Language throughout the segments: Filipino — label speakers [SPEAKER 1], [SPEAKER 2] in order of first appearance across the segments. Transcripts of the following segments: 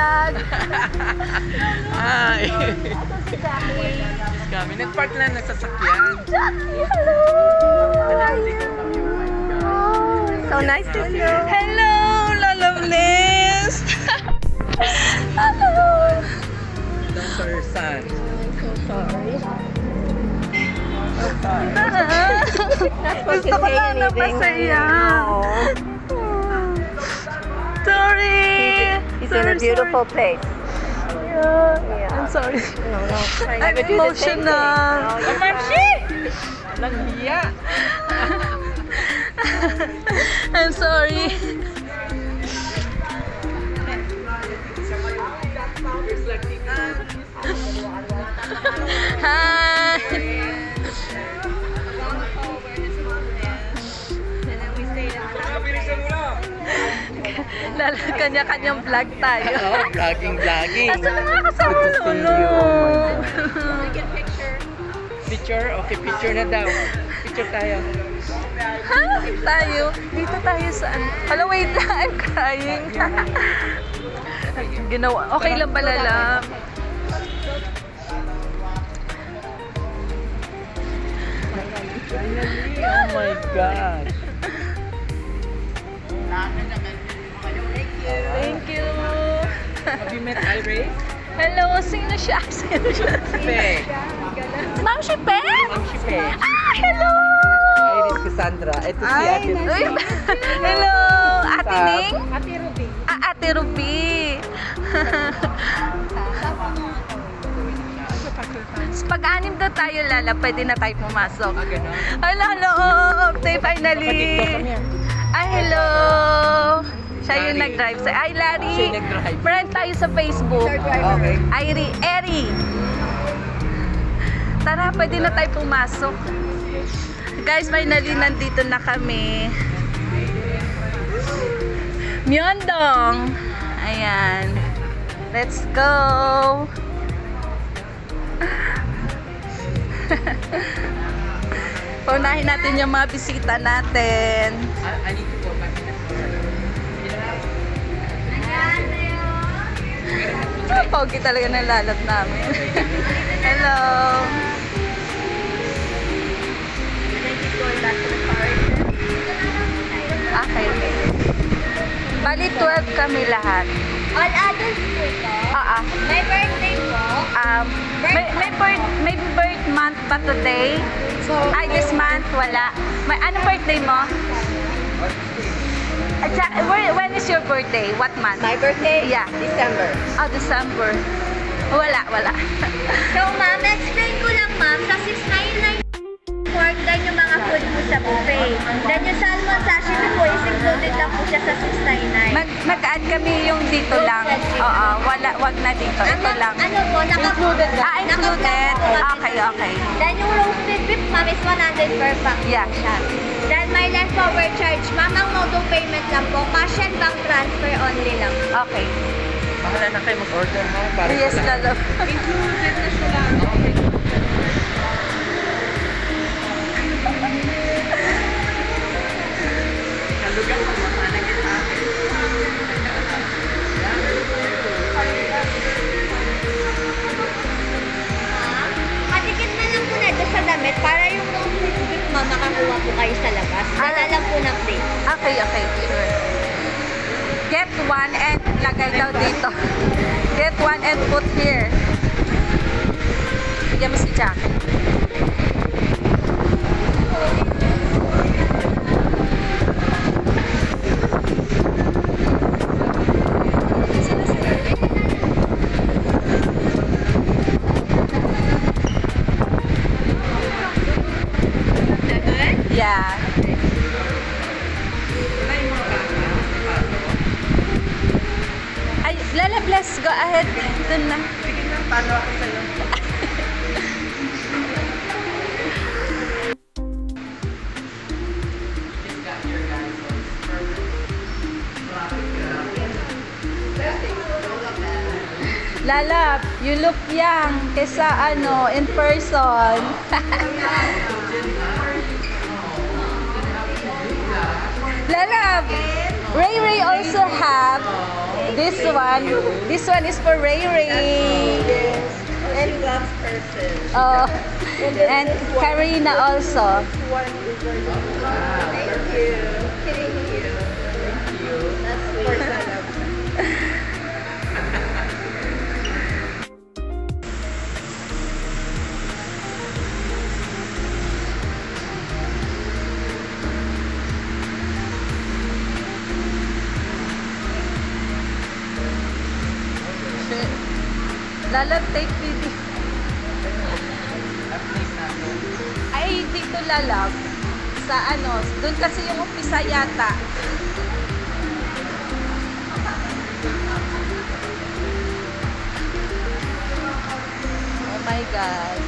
[SPEAKER 1] vlog.
[SPEAKER 2] Hi!
[SPEAKER 1] Ito si Jackie.
[SPEAKER 2] Just kami. Nag-park lang ng sasakyan.
[SPEAKER 1] Jackie, hello! How are you? So nice to see you.
[SPEAKER 3] Hello, Loveless!
[SPEAKER 1] Hello!
[SPEAKER 2] That's our son.
[SPEAKER 3] Gusto ko lang na masaya. Sorry!
[SPEAKER 1] He's in a beautiful place.
[SPEAKER 3] Yeah. I'm sorry.
[SPEAKER 1] No. I
[SPEAKER 3] I'm
[SPEAKER 1] would do the same thing.
[SPEAKER 3] emotional.
[SPEAKER 1] No,
[SPEAKER 2] Walang hiya.
[SPEAKER 3] I'm sorry. Hi! Kanya-kanyang vlog tayo.
[SPEAKER 2] Oh, vlogging.
[SPEAKER 3] Asa na nga kasama
[SPEAKER 2] Good to see
[SPEAKER 3] Lolo?
[SPEAKER 2] you. Oh my Picture? Okay, picture na daw. Picture tayo.
[SPEAKER 3] Ha? Tayo? Dito tayo saan? Hala, wait lang. I'm crying. Ginawa. Okay lang pala lang.
[SPEAKER 2] Oh my God.
[SPEAKER 3] Thank you.
[SPEAKER 2] Have you met Iris?
[SPEAKER 3] Hello, sino siya? Sino siya?
[SPEAKER 2] Pe.
[SPEAKER 3] Ma'am Shipe?
[SPEAKER 2] Ma'am Shipe.
[SPEAKER 3] Ah, hello!
[SPEAKER 2] Iris Cassandra. Ito si Ate
[SPEAKER 3] Uy, hello, Ate
[SPEAKER 2] Sa-
[SPEAKER 3] Ning? Ate Ruby. Ah, Ate Ruby. Pag-anim daw tayo, Lala, pwede na tayo pumasok.
[SPEAKER 2] Ah, ganun.
[SPEAKER 3] Hello, tayo finally.
[SPEAKER 2] Naka-TikTok kami,
[SPEAKER 3] Ay, hello. Siya yung
[SPEAKER 2] Larry.
[SPEAKER 3] nag-drive. Ay, Larry.
[SPEAKER 2] Siya yung nag-drive.
[SPEAKER 3] Friend tayo sa Facebook.
[SPEAKER 2] Okay.
[SPEAKER 3] Eri. Tara, pwede na tayo pumasok. Guys, finally nandito na kami. Myeongdong. Ayan. Let's go. Paunahin natin yung mga bisita natin.
[SPEAKER 2] I need to go back in the
[SPEAKER 3] Pogi talaga ng lalat namin. Hello. Okay. Bali 12 kami lahat.
[SPEAKER 1] All adults po ito. May birthday po.
[SPEAKER 3] May birth month pa today. Ay, this month wala. May ano birthday mo? When is your birthday? What month?
[SPEAKER 1] My birthday?
[SPEAKER 3] Yeah.
[SPEAKER 1] December.
[SPEAKER 3] Oh, December. Wala.
[SPEAKER 1] So, ma'am, explain ko lang, ma'am. Sa 699 pork, then yung mga food po sa buffet. Then yung salmon sashimi po is included lang po siya sa 699.
[SPEAKER 3] Mag-add kami yung dito lang. Oo, wag na dito. Ito lang.
[SPEAKER 1] Ano po, included
[SPEAKER 3] Ah, included. Okay.
[SPEAKER 1] Then yung roasted beef, ma'am, is 100 per pack
[SPEAKER 3] Yeah.
[SPEAKER 1] siya. Then may leftover charge, ma'am, ang modo payment lang po. Cash and bank transfer only lang.
[SPEAKER 3] Okay.
[SPEAKER 2] Bahala na kayo mag-order mo. Para
[SPEAKER 3] Yes,
[SPEAKER 2] sa
[SPEAKER 3] lalo.
[SPEAKER 1] Included na sila.
[SPEAKER 2] Okay. Kalugan mo, mapanagin sa akin.
[SPEAKER 1] Patikit na lang po na doon sa damit para yung roasted beef, ma'am, makakuha po kayo sa labas. Dala lang po ng plate.
[SPEAKER 3] Okay, sure. Get one and lagay daw dito. Get one and put here. Bigyan mo si Jack. Yeah. Ay, Lala, bless. Go ahead. Doon na.
[SPEAKER 2] Sige na, paano ako sa'yo?
[SPEAKER 3] Lala, you look young kesa ano, in person. Lala, Ray also have This one is for Ray Ray.
[SPEAKER 2] And she loves purses.
[SPEAKER 3] Oh, and Karina also.
[SPEAKER 2] One is Thank you. Thank you. That's sweet.
[SPEAKER 3] Lalab, take video. Ay, dito lalab. Sa ano, doon kasi yung umpisa yata. Oh my God.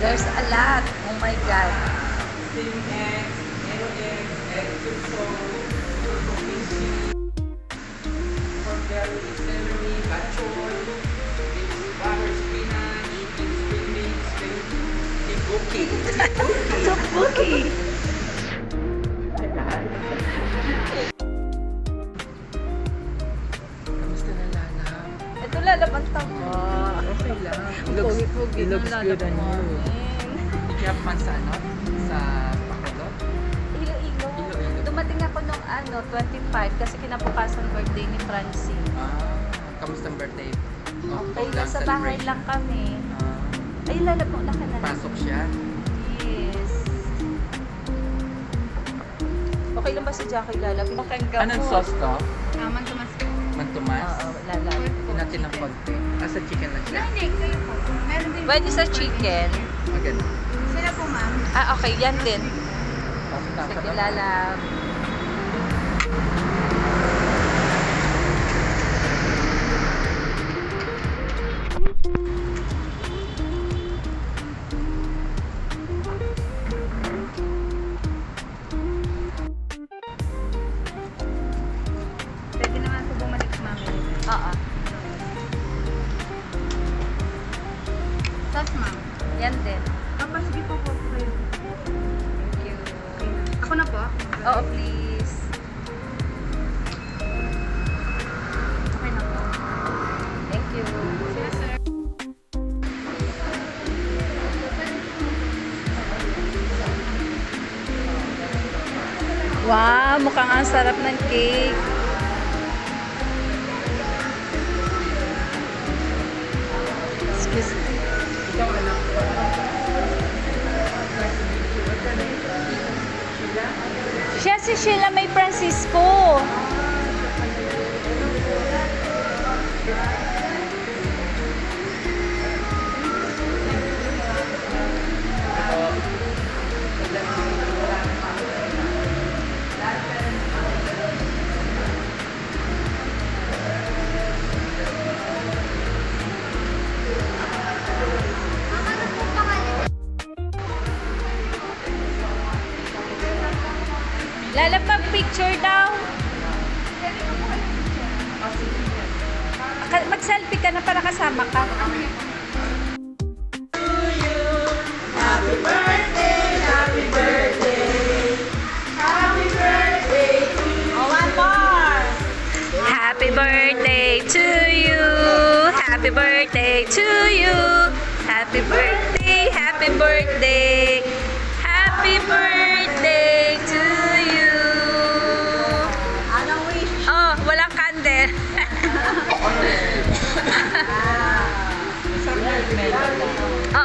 [SPEAKER 3] There's a lot. Oh my God. Tteokbokki.
[SPEAKER 2] Kamusta na Lala?
[SPEAKER 3] Ito lalabang tama.
[SPEAKER 2] Okay lang.
[SPEAKER 3] Pogi-pogi
[SPEAKER 2] It looks
[SPEAKER 3] ng
[SPEAKER 2] good on you.
[SPEAKER 3] lalabang.
[SPEAKER 2] Hindi ka man sa ano? Sa Bacolod?
[SPEAKER 3] Iloilo.
[SPEAKER 2] Iloilo.
[SPEAKER 3] Dumating ako nung 25 kasi kinabukasan birthday ni Francie.
[SPEAKER 2] Kamusta ang birthday?
[SPEAKER 3] Okay, nasa bahay lang kami. Ay, lalabang na ka na.
[SPEAKER 2] Pasok siya?
[SPEAKER 3] Yes. Okay lang ba si Jackie lalabang? Okay ka
[SPEAKER 2] Anong sauce to?
[SPEAKER 1] Mantumas po.
[SPEAKER 2] Mantumas?
[SPEAKER 3] Oo, lalabang.
[SPEAKER 2] Hindi natin ng konti. Sa chicken lang siya?
[SPEAKER 1] Hindi, kayo po. Meron din
[SPEAKER 3] Pwede sa chicken.
[SPEAKER 2] Maganda.
[SPEAKER 1] Sila po, ma'am.
[SPEAKER 3] Okay, yan din.
[SPEAKER 2] Pasok
[SPEAKER 3] Sige, lalab.
[SPEAKER 1] Pwede naman po bumalik, ma'am.
[SPEAKER 3] Oo.
[SPEAKER 1] Sauce, ma'am.
[SPEAKER 3] Yan din.
[SPEAKER 1] Sige po po.
[SPEAKER 3] Thank you.
[SPEAKER 1] Ako na po.
[SPEAKER 3] Oo, please.
[SPEAKER 1] Okay na po.
[SPEAKER 3] Thank you.
[SPEAKER 1] Sila, sir.
[SPEAKER 3] Wow, mukhang ang sarap ng cake. Excuse me.
[SPEAKER 2] Ikaw anak ko.
[SPEAKER 3] Siya si Sheila May Francisco. Lalapag picture daw. Mag-selfie ka na para kasama ka.
[SPEAKER 2] Happy birthday! Happy birthday! Happy birthday to you!
[SPEAKER 3] Oh, one more. Happy birthday to you. Happy birthday to you. Happy birthday. Happy birthday. Happy birthday to you.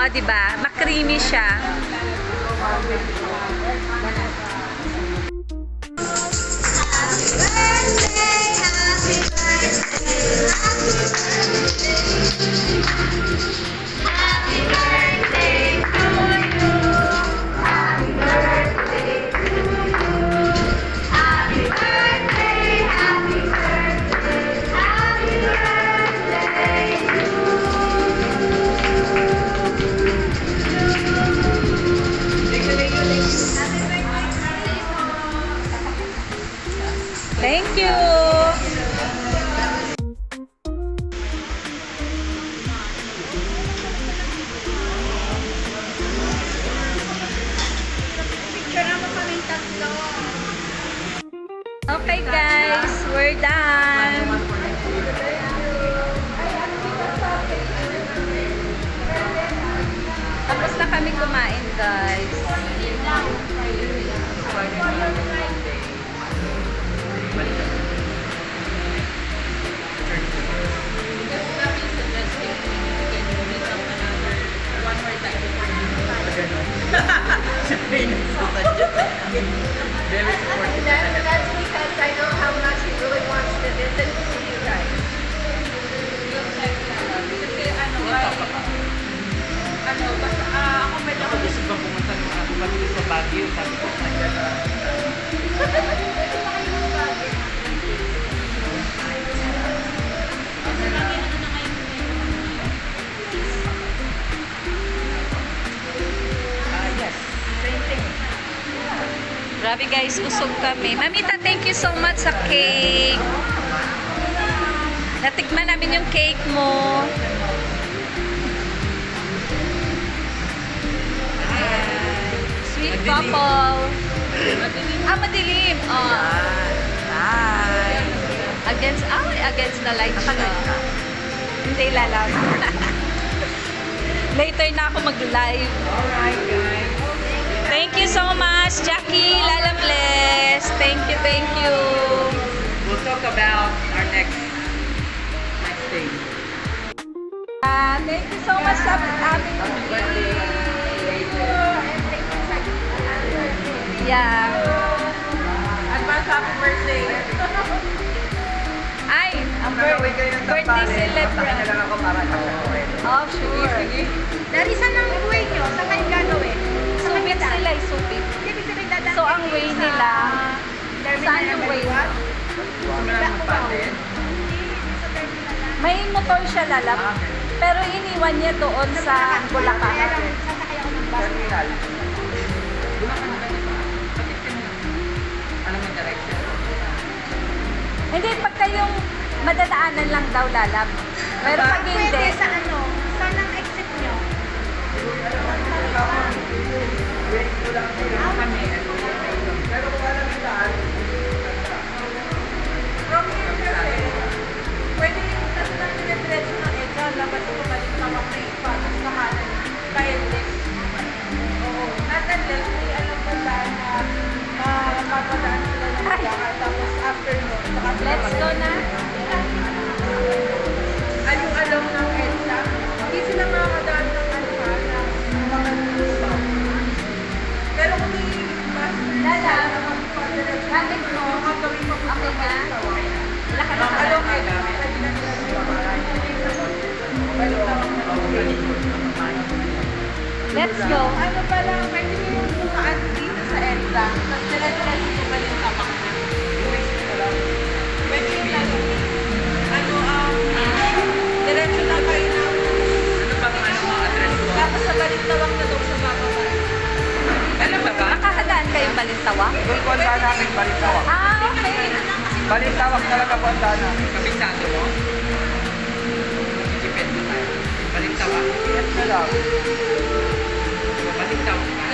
[SPEAKER 3] Oo, di ba? Makrimi siya. Thank you.
[SPEAKER 1] Picture naman kami tatlo.
[SPEAKER 3] Okay guys, we're done. Tapos na kami kumain guys.
[SPEAKER 2] Very supportive.
[SPEAKER 1] That's because I know how much he really wants to visit with you guys.
[SPEAKER 2] Ako gusto ba pumunta ng mga kapatid sa Baguio? Sabi ko, nandiyan na. Yes, same thing.
[SPEAKER 3] Grabe guys, usog kami. Mamita, thank you so much sa cake. Natikman namin yung cake mo. Ayan. Sweet couple. Ah, madilim. Oh. Hi. Against the light siya. Hindi lalag. Later na ako mag-live.
[SPEAKER 2] Alright, guys.
[SPEAKER 3] Thank you so much, Jackie. Lala bless. Thank you, thank you.
[SPEAKER 2] We'll talk about our next day.
[SPEAKER 3] Thank you so much sa aming Yeah.
[SPEAKER 2] Advance happy birthday.
[SPEAKER 3] Ay, ang birthday celebrant.
[SPEAKER 2] ako para
[SPEAKER 3] Oh, sure.
[SPEAKER 1] Dari saan ang buhay nyo? Saan kayo gagawin?
[SPEAKER 3] Subit sila, subit.
[SPEAKER 1] Ibig sabihin dadaan
[SPEAKER 3] So, ang way nila, saan yung way? May motor siya lalap, pero iniwan niya doon sa Bulacan.
[SPEAKER 1] Sasakay ako ng bus.
[SPEAKER 2] Terminal. Ano mo direction?
[SPEAKER 3] Hindi, pag kayong madadaanan lang daw lalap. Pero pag hindi,
[SPEAKER 1] Pwede sa ano? Saan ang exit nyo?
[SPEAKER 4] Pwede yung nasa lang nire-diretso ng EDSA, labas ko balik sa mga ipatas na kanan, kaya left. Oo. Not unless may alam mo dahil na mapapadaan sila ng Bulacan, tapos after mo,
[SPEAKER 3] let's go na.
[SPEAKER 4] Anong alam ng EDSA, hindi sila makakadaan ng ano ha, ng mga stop. Pero kung may master
[SPEAKER 3] Lala,
[SPEAKER 4] na magpapadiretso,
[SPEAKER 3] gamit mo.
[SPEAKER 4] makakawin mo
[SPEAKER 3] Okay na? Lakad na
[SPEAKER 4] along
[SPEAKER 3] ka.
[SPEAKER 4] EDSA, pwede na sila
[SPEAKER 3] Let's go.
[SPEAKER 4] Ano pala, pwede mo yung bukaan dito sa EDSA, tapos diretso ko ba yung tapak na? Pwede yung diretso na kayo na,
[SPEAKER 2] Ano bang address mo?
[SPEAKER 4] tapos sa Balintawak na daw sa bababa.
[SPEAKER 2] Ano ba ba?
[SPEAKER 3] Nakakadaan kayong Balintawak?
[SPEAKER 5] Doon po ang daan namin, Balintawak.
[SPEAKER 3] Ah, okay.
[SPEAKER 5] Balintawak talaga po ang daan namin.
[SPEAKER 2] Kabisado mo? Depende tayo. Balintawak.
[SPEAKER 5] Yes na lang.
[SPEAKER 2] Balintawak ka.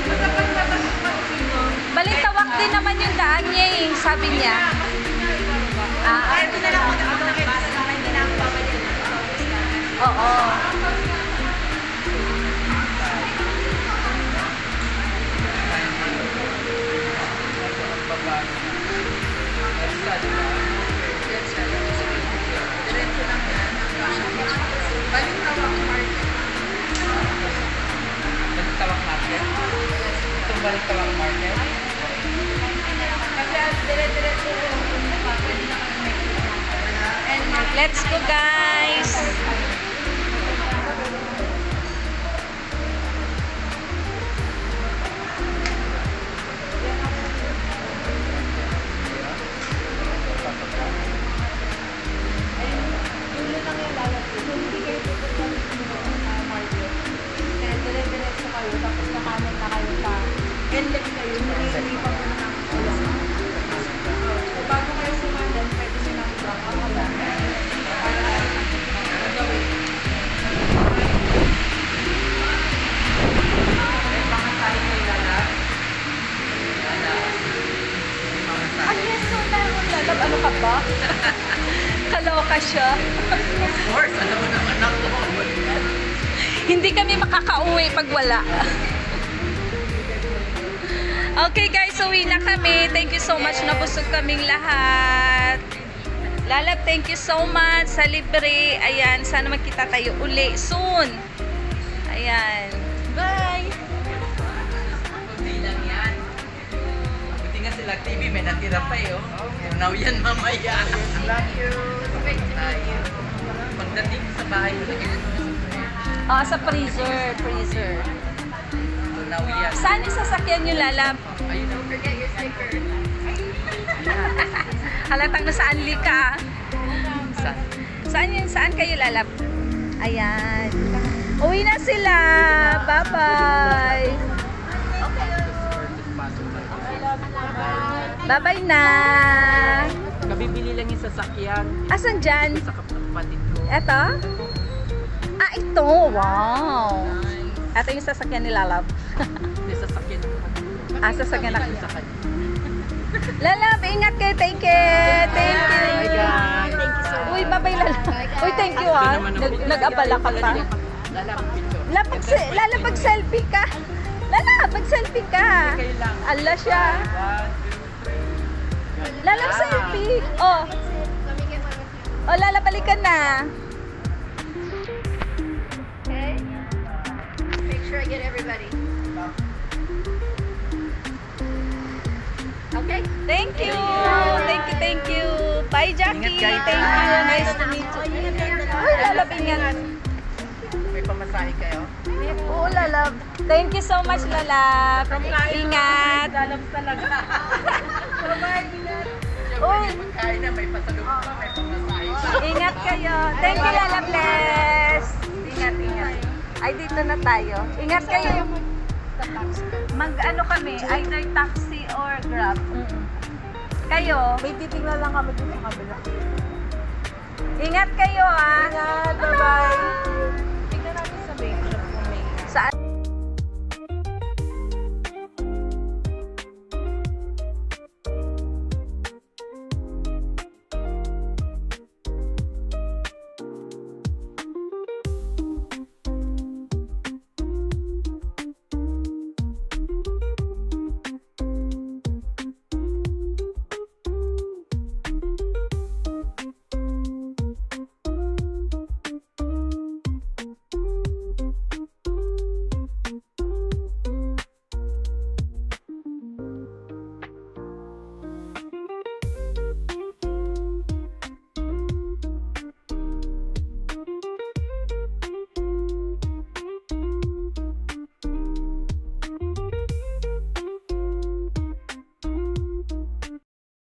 [SPEAKER 4] Basta pag napasok pa dito,
[SPEAKER 3] Balintawak din naman yung daan niya eh, sabi niya. Ah,
[SPEAKER 1] Ito na lang ako ng bus. Hindi na ako babalik.
[SPEAKER 3] oo.
[SPEAKER 4] Balintawak Park.
[SPEAKER 5] Balintawak Market?
[SPEAKER 4] Kasi dire-diretso yung pwede na kami may and
[SPEAKER 3] Let's go, guys!
[SPEAKER 4] dulo lang yung lalaki. So, hindi kayo pupunta sa market. Then, dire-diretso kayo. Tapos kakanan na kayo sa endless kayo. Nililipan ko na namin sila. So, bago kayo sumanan, pwede silang drop out. Para magawin.
[SPEAKER 5] May pamasahe kay Lala.
[SPEAKER 3] Ay, yes, so lalab, ano ka ba? Kaloka siya.
[SPEAKER 5] Of course, alam mo naman ako.
[SPEAKER 3] Hindi kami makakauwi pag wala. Okay guys, uwi na kami. Thank you so much. Nabusog kaming lahat. Lalab, thank you so much sa libre. Ayan, sana magkita tayo uli soon. Ayan. Bye!
[SPEAKER 5] Hindi lang yan. Buti nga sila TV, may natira pa eh. Oh. Now yan mamaya. Love you. Tayo. Pagdating sa bahay, lagyan mo
[SPEAKER 3] Ah, sa freezer. Freezer.
[SPEAKER 5] So now yan.
[SPEAKER 3] Saan yung sasakyan nyo, Lalab?
[SPEAKER 5] Ayun na.
[SPEAKER 1] Forget your sticker.
[SPEAKER 3] Halatang nasaan ka.
[SPEAKER 5] Saan?
[SPEAKER 3] Saan kayo, Lalab? Ayan. Uwi na sila. Bye-bye. Bye-bye na.
[SPEAKER 2] Kabibili lang yung sasakyan.
[SPEAKER 3] Asan dyan?
[SPEAKER 2] Sa kapatid ko.
[SPEAKER 3] Eto? Ah, ito. Wow. Ito yung sasakyan ni Lalab.
[SPEAKER 2] May sasakyan.
[SPEAKER 3] Ah, sasakyan na.
[SPEAKER 2] Sa kanya.
[SPEAKER 3] Lalab, ingat kayo. Take care. Thank you.
[SPEAKER 2] Thank you so much.
[SPEAKER 3] Uy, bye-bye, Lalab. Uy, thank you, ah. Nag-abala ka pa. Lalab, mag-selfie ka. Lalab, mag-selfie ka. Ala siya. Lalab, selfie. Oh.
[SPEAKER 1] Let me get one with you.
[SPEAKER 3] Oh, Lalab, balikan na.
[SPEAKER 1] Okay? Make sure I get everybody. Okay?
[SPEAKER 3] Thank you. Thank you, thank you. Bye, Jackie.
[SPEAKER 5] Ingat kayo.
[SPEAKER 3] Thank you. Nice to meet you. Uy, Lalab, ingat.
[SPEAKER 5] May pamasahe kayo?
[SPEAKER 3] Oo, Lalab. Thank you so much, Lalab. Ingat.
[SPEAKER 4] Lalabs talaga.
[SPEAKER 3] Uy,
[SPEAKER 5] Pagkain na, may pasalubong pa, may pamasahe pa.
[SPEAKER 3] ingat kayo. Thank you, Lalab. Bless. Ingat, ingat. Ay, dito na tayo. Ingat kayo. Mag-ano kami, either taxi or Grab. Kayo,
[SPEAKER 4] May titingnan lang kami dito sa kabila.
[SPEAKER 3] ingat kayo, ah.
[SPEAKER 4] Ingat, bye-bye.